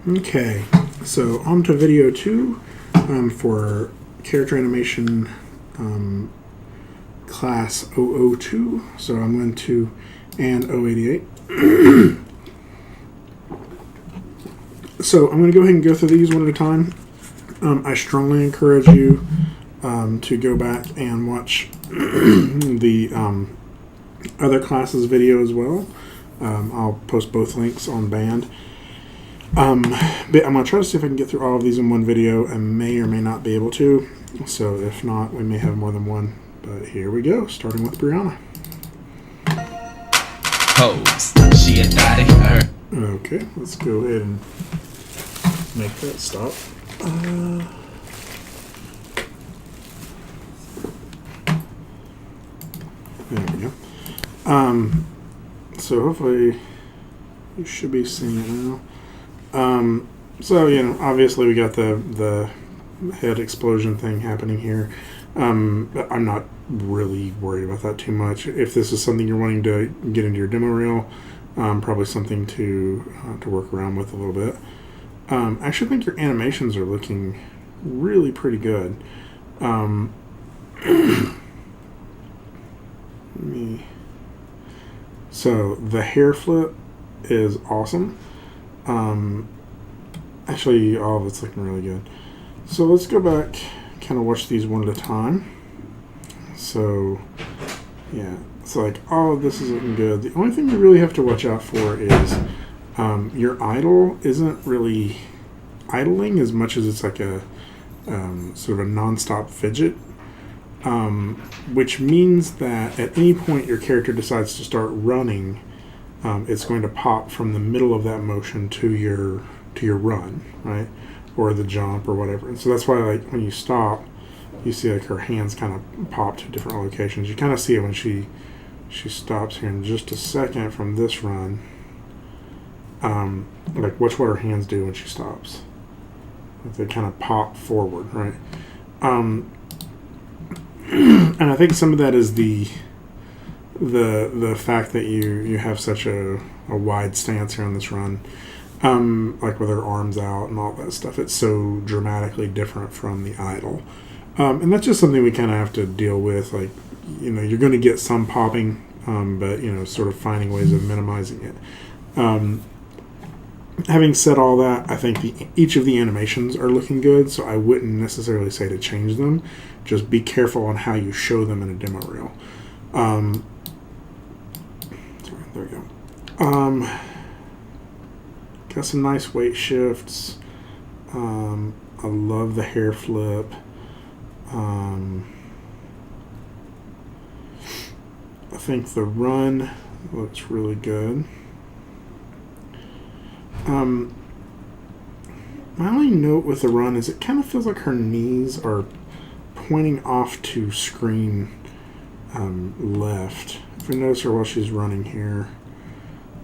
Okay, so on to video 2 for character animation class 002. So I'm going to, and 088. So I'm going to go ahead and go through these one at a time. I strongly encourage you to go back and watch the other classes video as well. I'll post both links on Band. But I'm going to try to see if I can get through all of these in one video, and may or may not be able to. So if not, we may have more than one. But here we go, starting with Brianna. Pose. She a daddy. Her. Okay, let's go ahead and make that stop. There we go. So hopefully you should be seeing it now. So, obviously we got the head explosion thing happening here. But I'm not really worried about that too much. If this is something you're wanting to get into your demo reel, probably something to work around with a little bit. I actually think your animations are looking really pretty good. So the hair flip is awesome. Actually, all of it's looking really good. So let's go back, kind of watch these one at a time. So, yeah, it's like all of this is looking good. The only thing you really have to watch out for is your idle isn't really idling as much as it's like a sort of a non-stop fidget, which means that at any point your character decides to start running, it's going to pop from the middle of that motion to your run, right, or the jump or whatever. And so that's why, like, when you stop, you see like her hands kind of pop to different locations. You kind of see it when she stops here in just a second from this run. Like, watch what her hands do when she stops. Like, they kind of pop forward, right? And I think some of that is the fact that you have such a wide stance here on this run, like with her arms out and all that stuff. It's so dramatically different from the idle, and that's just something we kind of have to deal with. Like, you're going to get some popping, but sort of finding ways of minimizing it. Having said all that, I think each of the animations are looking good, so I wouldn't necessarily say to change them. Just be careful on how you show them in a demo reel. Sorry, there we go. Got some nice weight shifts. I love the hair flip. I think the run looks really good. My only note with the run is it kind of feels like her knees are pointing off to screen left. If you notice her while she's running here,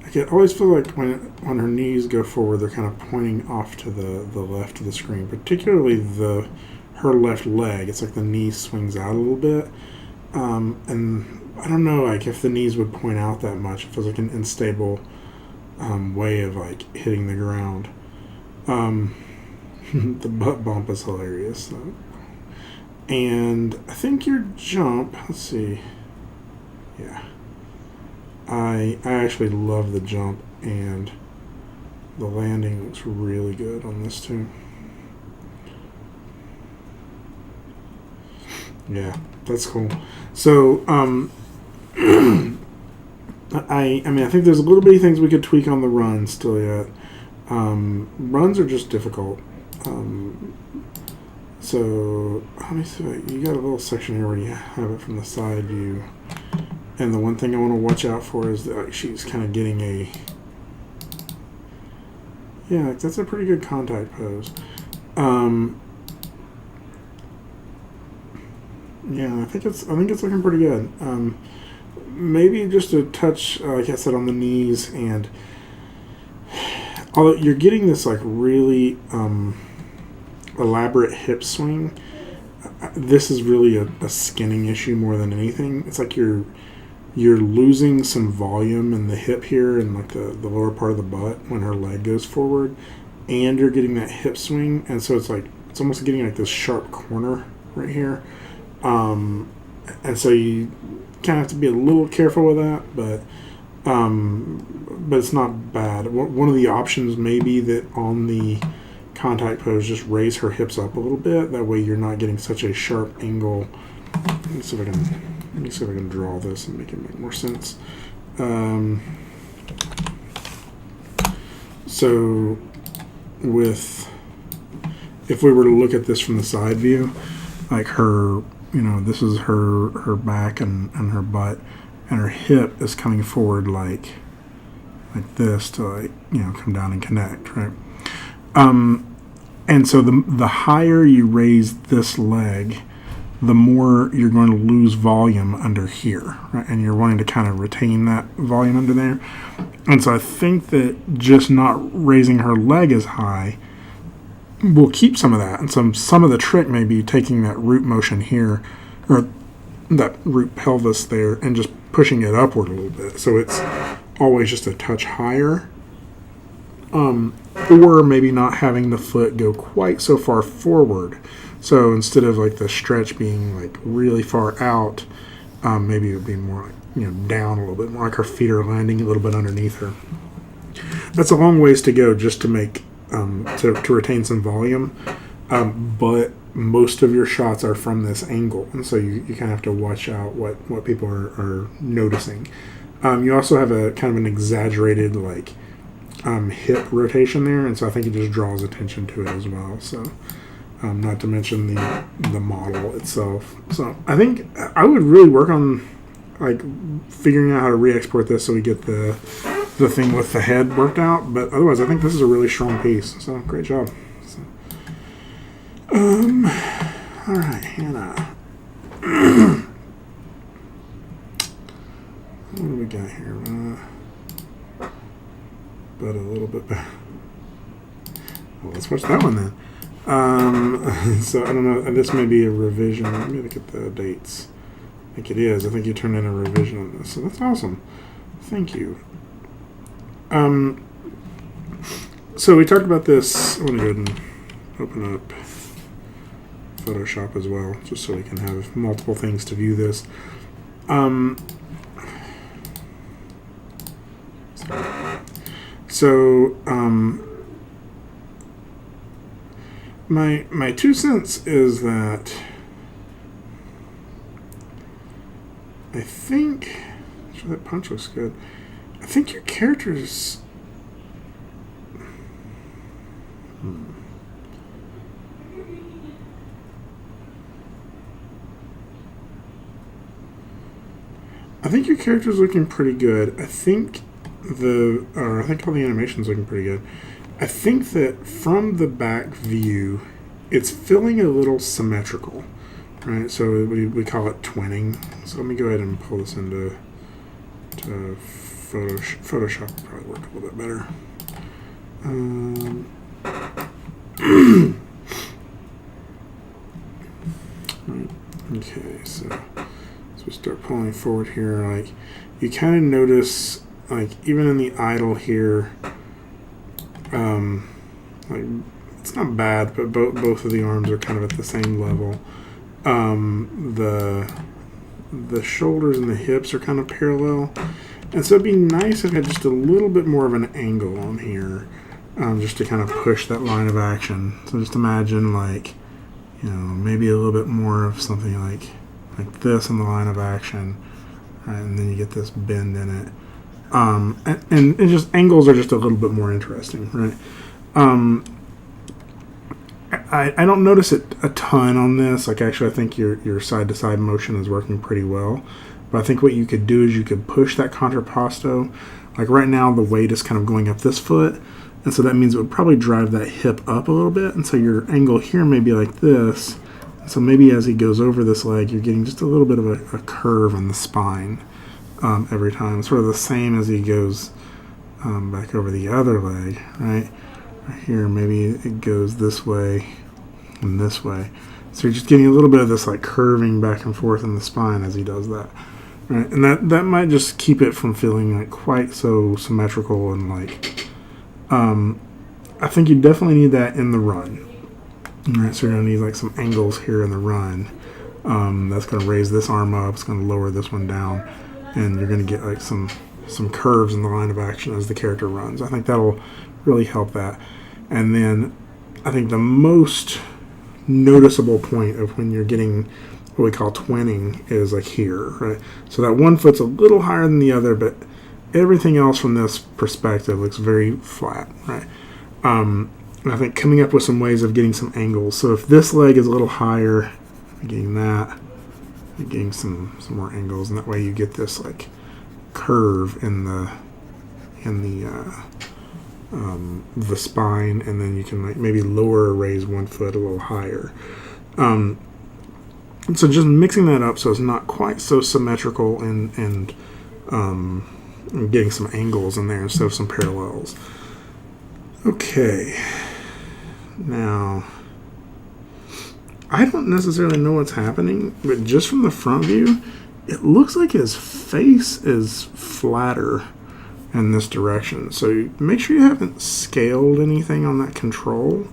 I always feel like when her knees go forward, they're kind of pointing off to the left of the screen, particularly her left leg. It's like the knee swings out a little bit, and I don't know, like, if the knees would point out that much. It feels like an unstable way of like hitting the ground. The butt bump is hilarious though. And I think your jump, let's see, yeah, I actually love the jump, and the landing looks really good on this too. Yeah, that's cool. So I think there's a little bitty things we could tweak on the run still yet. Runs are just difficult. So let me see. You got a little section here where you have it from the side view, and the one thing I want to watch out for is that she's kind of getting a, yeah, that's a pretty good contact pose. Yeah, I think it's looking pretty good. Maybe just a touch, like I said, on the knees, and although you're getting this like really elaborate hip swing, this is really a skinning issue more than anything. It's like you're losing some volume in the hip here and like the lower part of the butt when her leg goes forward, and you're getting that hip swing, and so it's almost getting like this sharp corner right here, and so you kind of have to be a little careful with that, but it's not bad. One of the options may be that on the contact pose, just raise her hips up a little bit. That way you're not getting such a sharp angle. Let me see if I can draw this and make it make more sense. So if we were to look at this from the side view, like her, this is her back and her butt, and her hip is coming forward like this to come down and connect, right? And so the higher you raise this leg, the more you're going to lose volume under here, right? And you're wanting to kind of retain that volume under there. And so I think that just not raising her leg as high will keep some of that. And some of the trick may be taking that root motion here, or that root pelvis there, and just pushing it upward a little bit. So it's always just a touch higher. Or maybe not having the foot go quite so far forward. So instead of like the stretch being like really far out, maybe it would be more down a little bit, more like her feet are landing a little bit underneath her. That's a long ways to go just to make to retain some volume, but most of your shots are from this angle, and so you kind of have to watch out what people are noticing. You also have a kind of an exaggerated hip rotation there, and so I think it just draws attention to it as well. So not to mention the model itself. So I think I would really work on figuring out how to re-export this so we get the thing with the head worked out. But otherwise, I think this is a really strong piece. So great job. So, all right, Hannah. What do we got here? But a little bit better. Well, let's watch that one then. So I don't know. This may be a revision. Let me look at the dates. I think it is. I think you turned in a revision on this, so that's awesome. Thank you. So we talked about this. I'm gonna go ahead and open up Photoshop as well, just so we can have multiple things to view this. So my 2 cents is that I think, sure, that punch looks good. I think your characters. I think your character's looking pretty good. I think all the animation's looking pretty good. I think that from the back view, it's feeling a little symmetrical, right? So we call it twinning. So let me go ahead and pull this into Photoshop. Will probably work a little bit better. Right. Okay, so as we start pulling forward here, you kind of notice, even in the idle here, it's not bad, but both of the arms are kind of at the same level. The shoulders and the hips are kind of parallel, and so it'd be nice if I had just a little bit more of an angle on here, just to kind of push that line of action. So just imagine maybe a little bit more of something like this in the line of action, right? And then you get this bend in it. And it just, angles are just a little bit more interesting, right? I don't notice it a ton on this. Actually, I think your side-to-side motion is working pretty well. But I think what you could do is you could push that contrapposto. Right now, the weight is kind of going up this foot, and so that means it would probably drive that hip up a little bit. And so your angle here may be like this. So maybe as he goes over this leg, you're getting just a little bit of a curve on the spine. Every time, sort of the same as he goes back over the other leg, right? Right here, maybe it goes this way and this way. So you're just getting a little bit of this curving back and forth in the spine as he does that, right? And that might just keep it from feeling quite so symmetrical and I think you definitely need that in the run. All right, so you're gonna need like some angles here in the run. That's gonna raise this arm up. It's gonna lower this one down, and you're gonna get like some curves in the line of action as the character runs. I think that'll really help that. And then I think the most noticeable point of when you're getting what we call twinning is like here, right? So that one foot's a little higher than the other, but everything else from this perspective looks very flat, right? And I think coming up with some ways of getting some angles. So if this leg is a little higher, getting that, getting some more angles, and that way you get this like curve in the spine, and then you can like maybe lower or raise one foot a little higher. So just mixing that up so it's not quite so symmetrical and getting some angles in there instead of some parallels. Okay, now I don't necessarily know what's happening, but just from the front view, it looks like his face is flatter in this direction. So make sure you haven't scaled anything on that control.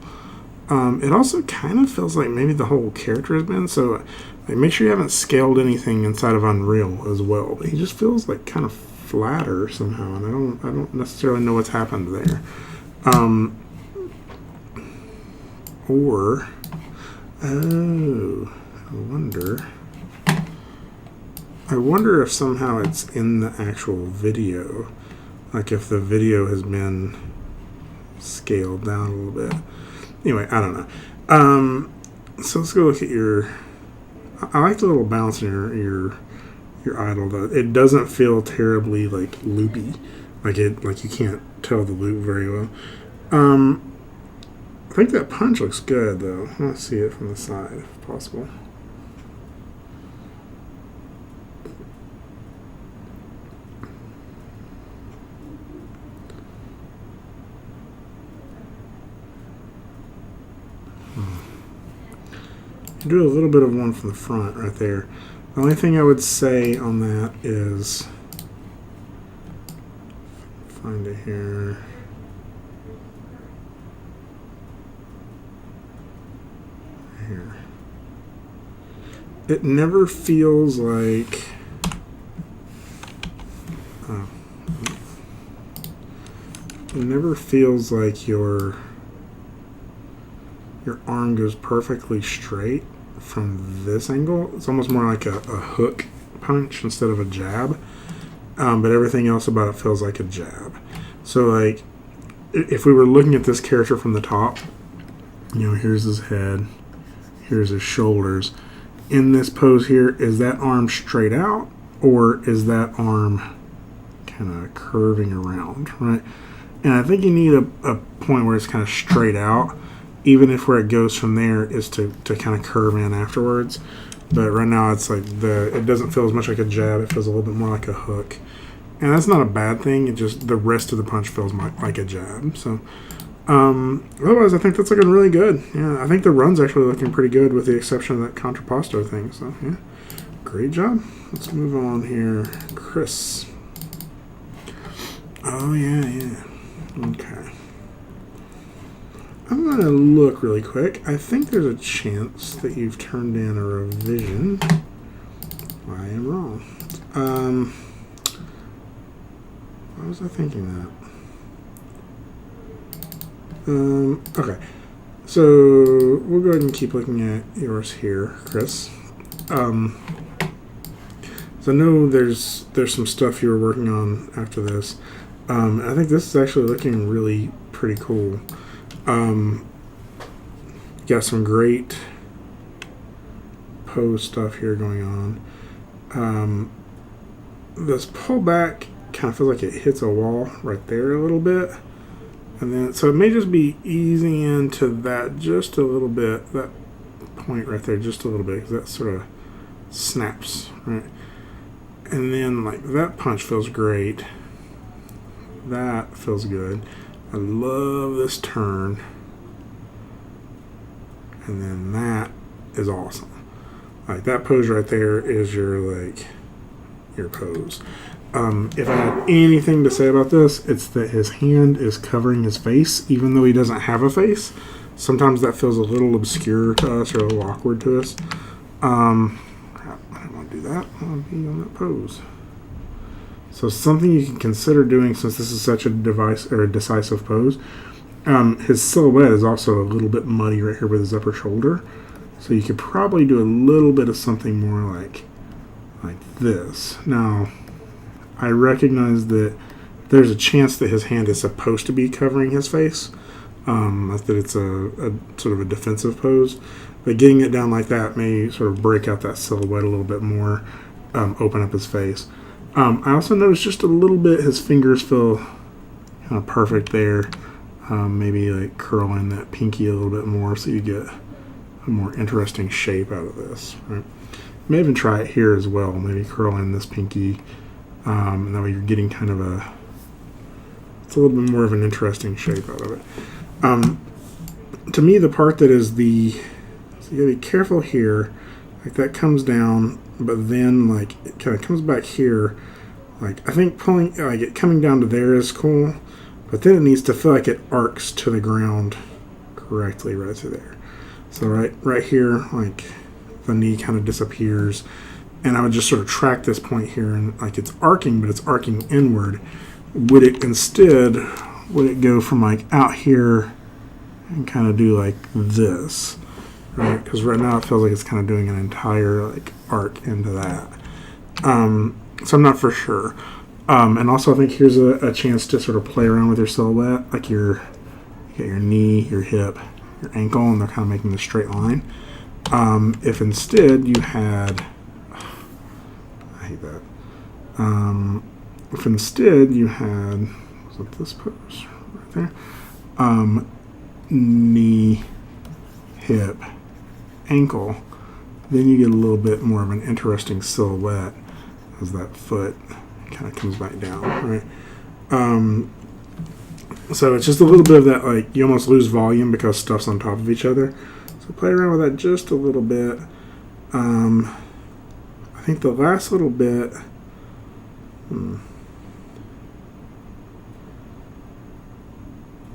It also kind of feels like maybe the whole character has been. So like, make sure you haven't scaled anything inside of Unreal as well. But he just feels like kind of flatter somehow, and I don't necessarily know what's happened there. Or oh, I wonder if somehow it's in the actual video. Like if the video has been scaled down a little bit. Anyway, I don't know. So let's go look at your. I like the little bounce in your idol though. It doesn't feel terribly like loopy, like you can't tell the loop very well. I think that punch looks good though. I want to see it from the side if possible. Do a little bit of one from the front right there. The only thing I would say on that is, find it here. Here. It never feels like. It never feels like your arm goes perfectly straight from this angle. It's almost more like a hook punch instead of a jab. But everything else about it feels like a jab. So like if we were looking at this character from the top, here's his head, here's his shoulders. In this pose here, is that arm straight out or is that arm kind of curving around, right? And I think you need a point where it's kind of straight out, even if where it goes from there is to kind of curve in afterwards. But right now it's like it doesn't feel as much like a jab. It feels a little bit more like a hook. And that's not a bad thing. It just, the rest of the punch feels like a jab. So otherwise, I think that's looking really good. Yeah, I think the run's actually looking pretty good with the exception of that contrapposto thing. So yeah, great job. Let's move on here. Chris. Oh yeah. Okay. I'm going to look really quick. I think there's a chance that you've turned in a revision. I am wrong. Why was I thinking that? Okay. So we'll go ahead and keep looking at yours here, Chris. So I know there's some stuff you were working on after this. I think this is actually looking really pretty cool. Got some great pose stuff here going on. This pullback kind of feels like it hits a wall right there a little bit, and then so it may just be easing into that just a little bit, that point right there just a little bit, because that sort of snaps, right? And then like that punch feels great. That feels good. I love this turn. And then that is awesome. Like that pose right there is your pose. If I have anything to say about this, it's that his hand is covering his face, even though he doesn't have a face. Sometimes that feels a little obscure to us or a little awkward to us. Crap, I don't want to do that. I want to be on that pose. So something you can consider doing, since this is such a decisive pose. His silhouette is also a little bit muddy right here with his upper shoulder. So you could probably do a little bit of something more like this. Now, I recognize that there's a chance that his hand is supposed to be covering his face. That it's a sort of a defensive pose. But getting it down like that may sort of break out that silhouette a little bit more, open up his face. I also noticed just a little bit his fingers feel kind of perfect there. Maybe like curl in that pinky a little bit more so you get a more interesting shape out of this. Right? You may even try it here as well. Maybe curl in this pinky. And that way you're getting kind of it's a little bit more of an interesting shape out of it. To me, the part that is so you gotta be careful here. Like that comes down, but then like it kind of comes back here. Like I think pulling, like it coming down to there is cool, but then it needs to feel like it arcs to the ground correctly right to there. So right here, like the knee kind of disappears, and I would just sort of track this point here, and like it's arcing, but it's arcing inward. Would it go from like out here and kind of do like this, right? Because right now it feels like it's kind of doing an entire like arc into that. So I'm not for sure. And also I think here's a chance to sort of play around with your silhouette, like you get your knee, your hip, your ankle, and they're kind of making a straight line. If instead you had, I hate that. If instead you had, was it this pose right there? Knee, hip, ankle, then you get a little bit more of an interesting silhouette as that foot kind of comes back down, right? So it's just a little bit of that, like you almost lose volume because stuff's on top of each other. So play around with that just a little bit. I think the last little bit,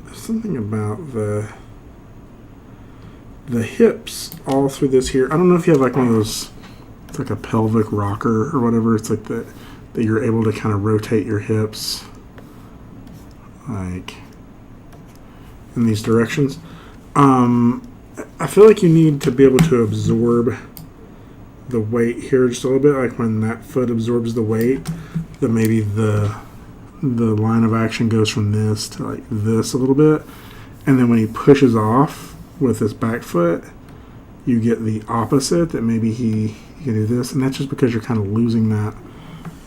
there's something about the hips all through this here. I don't know if you have like one of those, it's like a pelvic rocker or whatever. It's like that you're able to kind of rotate your hips like in these directions. I feel like you need to be able to absorb the weight here just a little bit, like when that foot absorbs the weight, that maybe the line of action goes from this to like this a little bit, and then when he pushes off with his back foot, you get the opposite, that maybe he can do this, and that's just because you're kind of losing that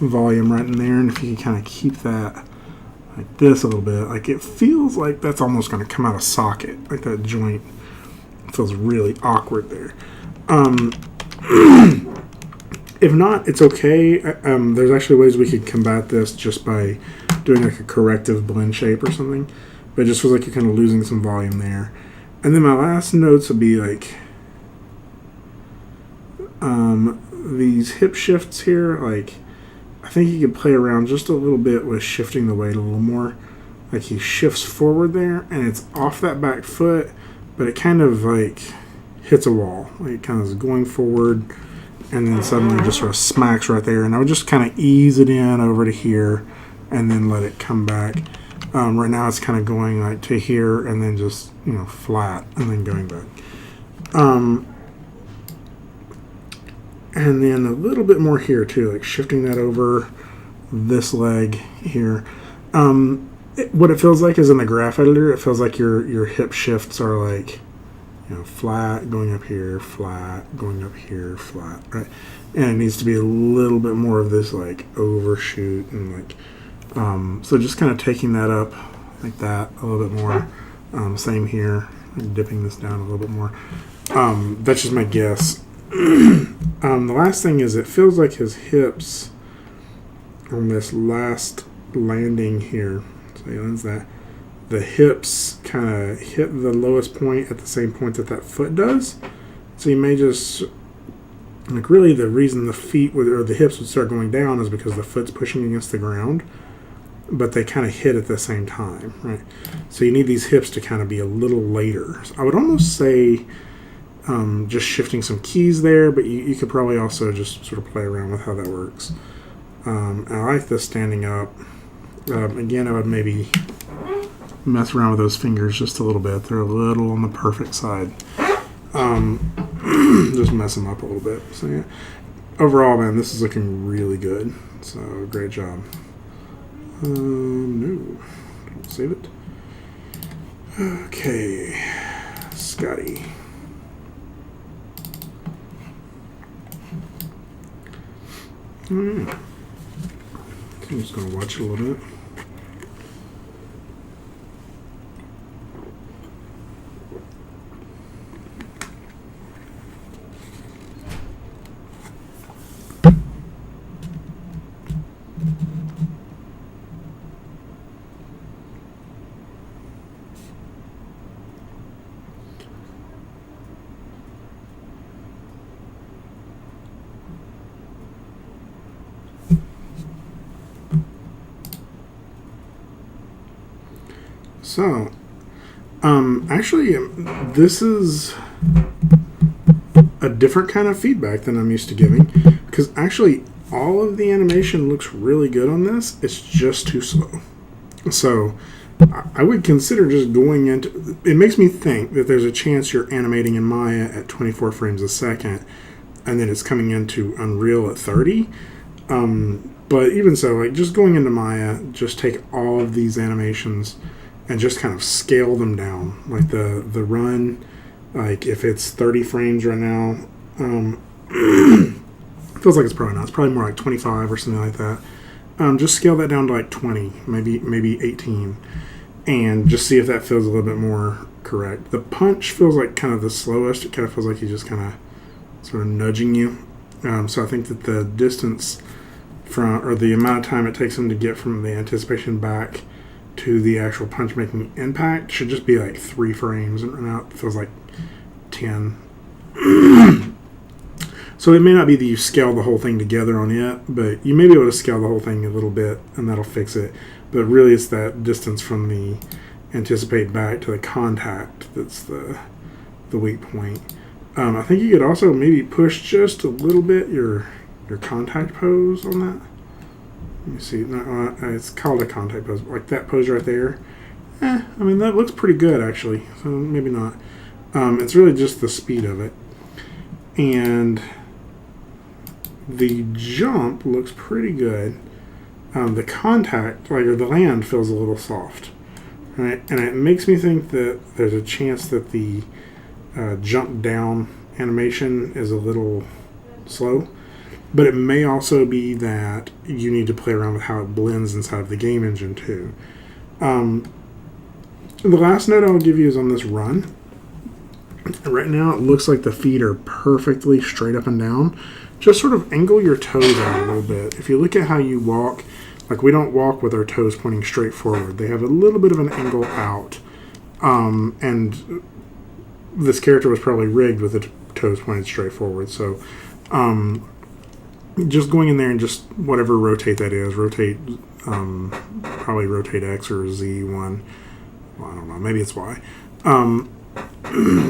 volume right in there. And if you can kind of keep that like this a little bit, like it feels like that's almost going to come out of socket, like that joint feels really awkward there. If not, it's okay. There's actually ways we could combat this just by doing like a corrective blend shape or something, but it just feels like you're kind of losing some volume there. And then my last notes would be like these hip shifts here. Like I think you could play around just a little bit with shifting the weight a little more. Like he shifts forward there and it's off that back foot, but it kind of like hits a wall. Like it kind of is going forward and then suddenly just sort of smacks right there. And I would just kind of ease it in over to here and then let it come back. Right now it's kind of going like to here and then just, flat and then going back. And then a little bit more here too, like shifting that over this leg here. What it feels like is in the graph editor, it feels like your hip shifts are like, flat, going up here, flat, going up here, flat, right? And it needs to be a little bit more of this like overshoot and like, so just kind of taking that up like that a little bit more. Same here, dipping this down a little bit more. That's just my guess. The last thing is it feels like his hips on this last landing here, so he lands that, the hips kind of hit the lowest point at the same point that foot does. So you may just Like really, the reason the feet would, or the hips would start going down is because the foot's pushing against the ground, but they kind of hit at the same time, right? So you need these hips to kind of be a little later. So I would almost say just shifting some keys there, but you could probably also just sort of play around with how that works. I like this standing up. Again, I would maybe mess around with those fingers just a little bit. They're a little on the perfect side. Just mess them up a little bit. So yeah, overall, man, this is looking really good. So great job. No, don't save it. Okay, Scotty. I'm just gonna watch it a little bit. So, actually, this is a different kind of feedback than I'm used to giving, because actually all of the animation looks really good on this. It's just too slow. So I would consider just going into, it makes me think that there's a chance you're animating in Maya at 24 frames a second and then it's coming into Unreal at 30. But even so, like just going into Maya, just take all of these animations and just kind of scale them down. Like the run, like if it's 30 frames right now, feels like it's probably not. It's probably more like 25 or something like that. Just scale that down to like 20, maybe 18, and just see if that feels a little bit more correct. The punch feels like kind of the slowest. It kind of feels like he's just kind of sort of nudging you. So I think that the distance from, or the amount of time it takes him to get from the anticipation back to the actual punch making impact should just be like 3 frames, and now it feels like 10. So it may not be that you scale the whole thing together on it, but you may be able to scale the whole thing a little bit, and that'll fix it. But really, it's that distance from the anticipate back to the contact that's the weak point. I think you could also maybe push just a little bit your contact pose on that. Let me see. No, it's called a contact pose, like that pose right there. I mean, that looks pretty good actually. So maybe not. It's really just the speed of it, and the jump looks pretty good. The contact, like or the land, feels a little soft, right? And it makes me think that there's a chance that the jump down animation is a little slow. But it may also be that you need to play around with how it blends inside of the game engine too. The last note I'll give you is on this run. Right now it looks like the feet are perfectly straight up and down. Just sort of angle your toes out a little bit. If you look at how you walk, like we don't walk with our toes pointing straight forward. They have a little bit of an angle out. And this character was probably rigged with the toes pointed straight forward. So just going in there and just whatever rotate that is, probably rotate X or Z1. Well, I don't know, maybe it's Y.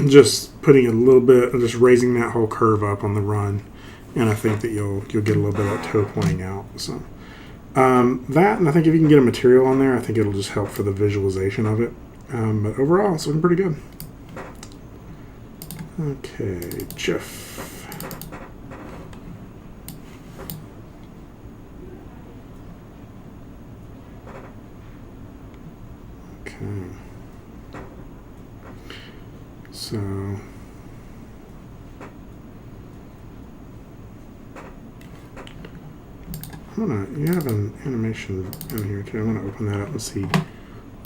Just putting a little bit, just raising that whole curve up on the run, and I think that you'll get a little bit of that toe pointing out. So that, and I think if you can get a material on there, I think it'll just help for the visualization of it. But overall, it's looking pretty good. Okay, Jeff. So you have an animation in here too. I'm gonna open that up and see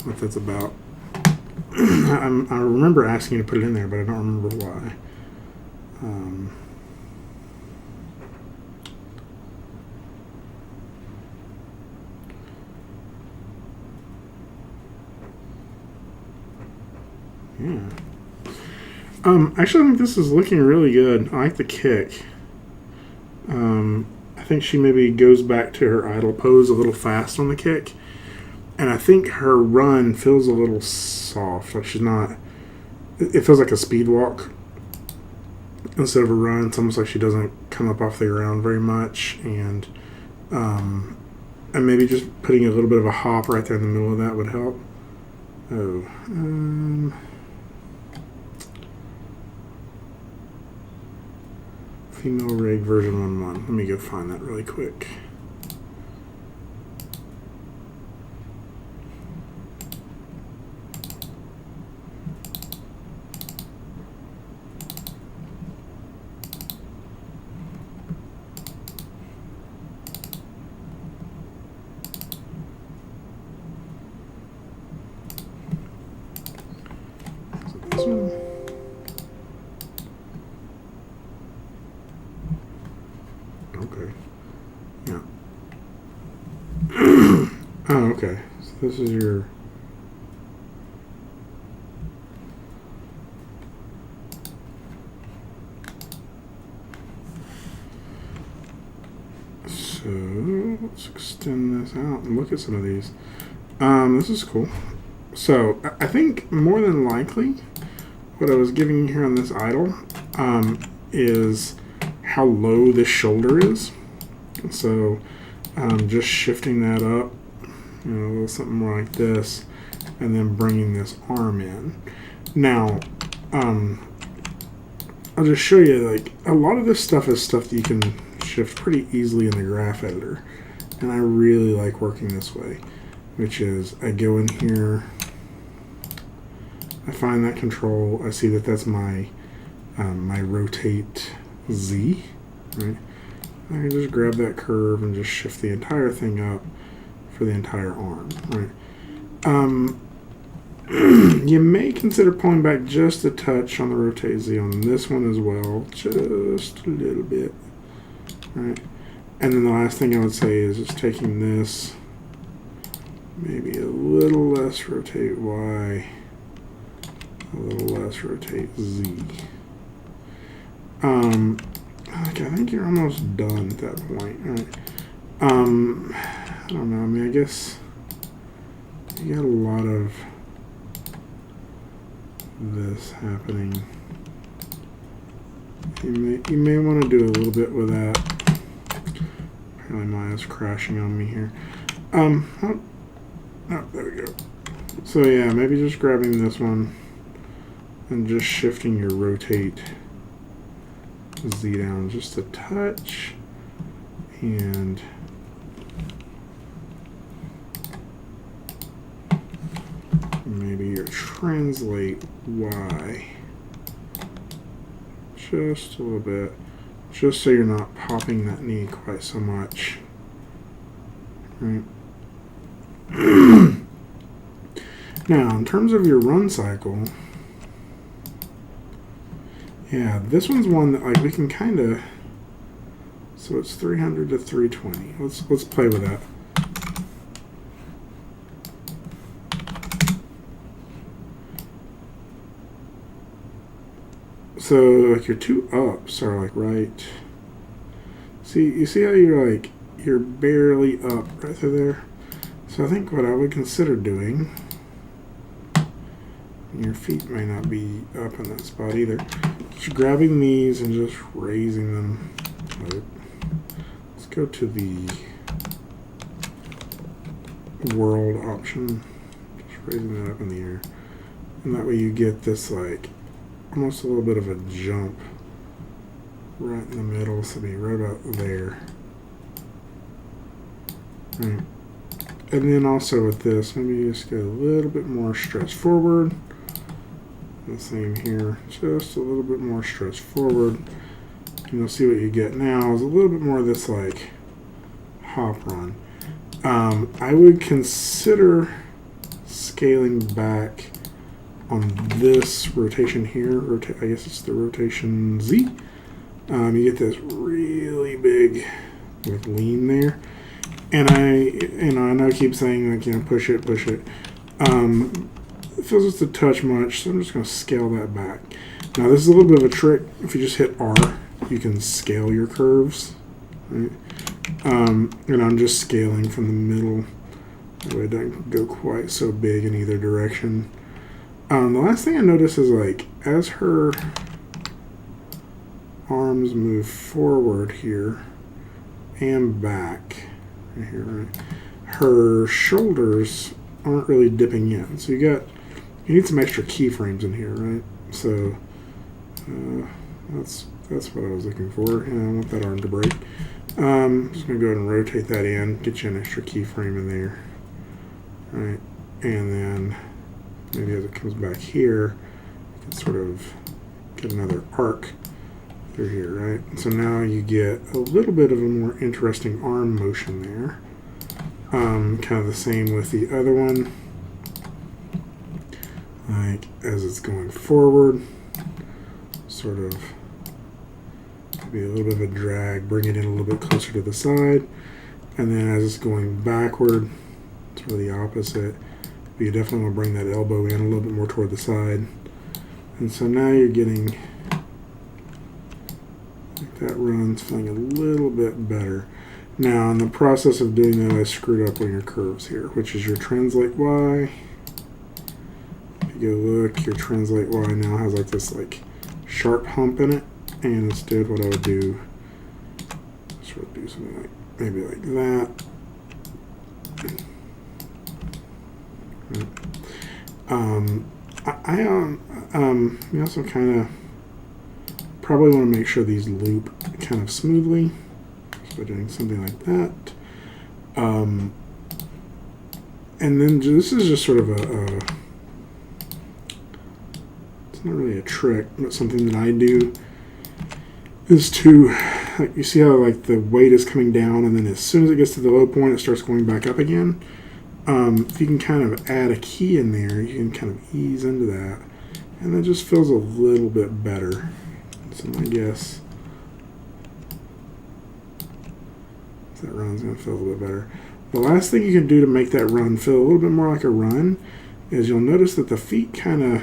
what that's about. I remember asking you to put it in there, but I don't remember why. Yeah. Actually, I think this is looking really good. I like the kick. I think she maybe goes back to her idle pose a little fast on the kick. And I think her run feels a little soft. Like she's not... It feels like a speed walk instead of a run. It's almost like she doesn't come up off the ground very much. And maybe just putting a little bit of a hop right there in the middle of that would help. Female rig version 1.1. Let me go find that really quick. This one. Okay. Yeah. Oh, okay. So this is your... So, let's extend this out and look at some of these. This is cool. So, I think more than likely, what I was giving you here on this idle is how low this shoulder is. So, just shifting that up, a little something more like this, and then bringing this arm in. Now, I'll just show you, like, a lot of this stuff is stuff that you can shift pretty easily in the graph editor. And I really like working this way, which is I go in here, I find that control, I see that that's my my rotate Z, right? I can just grab that curve and just shift the entire thing up for the entire arm, right? You may consider pulling back just a touch on the rotate Z on this one as well, just a little bit, right? And then the last thing I would say is just taking this, maybe a little less rotate Y, a little less rotate Z. Okay, I think you're almost done at that point, right? I don't know, I mean, I guess you got a lot of this happening. You may want to do a little bit with that. Apparently Maya's crashing on me here. Oh, there we go. So yeah, maybe just grabbing this one and just shifting your rotate Z down just a touch, and maybe your translate Y just a little bit, just so you're not popping that knee quite so much, right? Now, in terms of your run cycle, yeah, this one's one that, like, we can kind of, so it's 300 to 320. Let's play with that. So, like, your two ups are, like, right. See, you see how you're barely up right through there? So I think what I would consider doing, your feet may not be up in that spot either, just grabbing these and just raising them. Let's go to the world option, just raising that up in the air. And that way you get this, like, almost a little bit of a jump right in the middle, so be right about there. Right. And then also with this, maybe you just get a little bit more stretch forward. The same here, just a little bit more stretch forward. And you'll see what you get now is a little bit more of this, like, hop run. I would consider scaling back on this rotation here. I guess it's the rotation Z. You get this really big, like, lean there. And I know I keep saying, like, push it. It feels just a touch much, so I'm just going to scale that back. Now, this is a little bit of a trick. If you just hit R, you can scale your curves right? And I'm just scaling from the middle. That way it doesn't go quite so big in either direction. The last thing I notice is like as her arms move forward here and back, right here, right, her shoulders aren't really dipping in. So you need some extra keyframes in here, right? So that's what I was looking for. And I want that arm to break. I'm just going to go ahead and rotate that in, get you an extra keyframe in there. Right, and then maybe as it comes back here, you can sort of get another arc through here, right? So now you get a little bit of a more interesting arm motion there. Kind of the same with the other one. Like as it's going forward, sort of be a little bit of a drag, bring it in a little bit closer to the side, and then as it's going backward, sort of the opposite. But you definitely want to bring that elbow in a little bit more toward the side. And so now you're getting like that run's feeling a little bit better. Now in the process of doing that, I screwed up on your curves here, which is your translate Y. If you go look, your translate Y now has like this like sharp hump in it, and instead what I would do, sort of do something like maybe like that. You also kind of probably want to make sure these loop kind of smoothly, just by doing something like that. And then this is just sort of it's not really a trick, but something that I do is to, like, you see how like the weight is coming down, and then as soon as it gets to the low point, it starts going back up again. If you can kind of add a key in there, you can kind of ease into that, and it just feels a little bit better. So my guess is that run's going to feel a little bit better. The last thing you can do to make that run feel a little bit more like a run is you'll notice that the feet kind of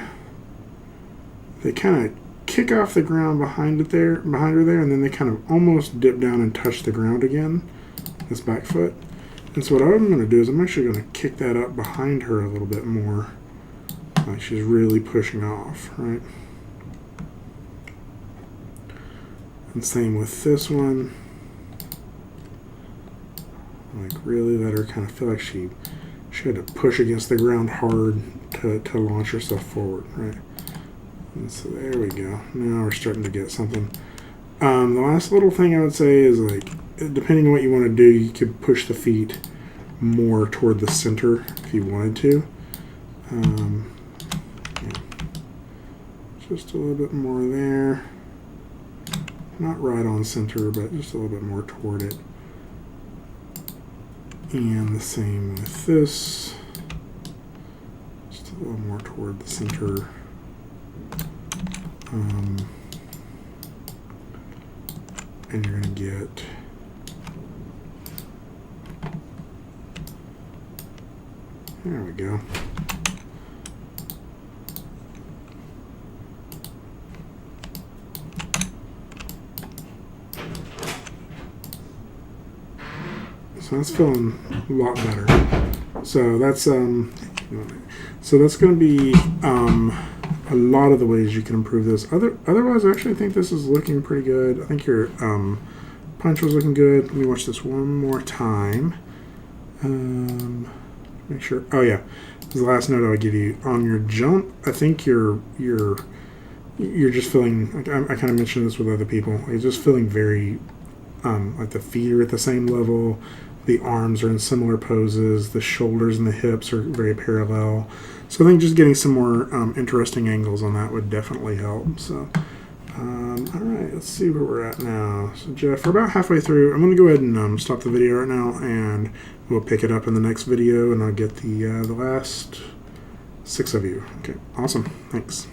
kick off the ground behind her there, and then they kind of almost dip down and touch the ground again, this back foot. And so what I'm going to do is I'm actually going to kick that up behind her a little bit more, like she's really pushing off, right? And same with this one. Like really let her kind of feel like she had to push against the ground hard to launch herself forward, right? And so there we go. Now we're starting to get something. The last little thing I would say is, like, depending on what you want to do, you could push the feet more toward the center if you wanted to. Yeah. Just a little bit more there. Not right on center, but just a little bit more toward it. And the same with this. Just a little more toward the center. And you're going to get there we go. So that's feeling a lot better. So that's going to be a lot of the ways you can improve this. Otherwise, I actually think this is looking pretty good. I think your punch was looking good. Let me watch this one more time. Make sure. Oh yeah, this is the last note I would give you on your jump. I think you're just feeling. Like I kind of mentioned this with other people. You're just feeling very like the feet are at the same level. The arms are in similar poses. The shoulders and the hips are very parallel. So I think just getting some more interesting angles on that would definitely help. So, all right, let's see where we're at now. So Jeff, we're about halfway through. I'm going to go ahead and stop the video right now, and we'll pick it up in the next video, and I'll get the last 6 of you. Okay, awesome. Thanks.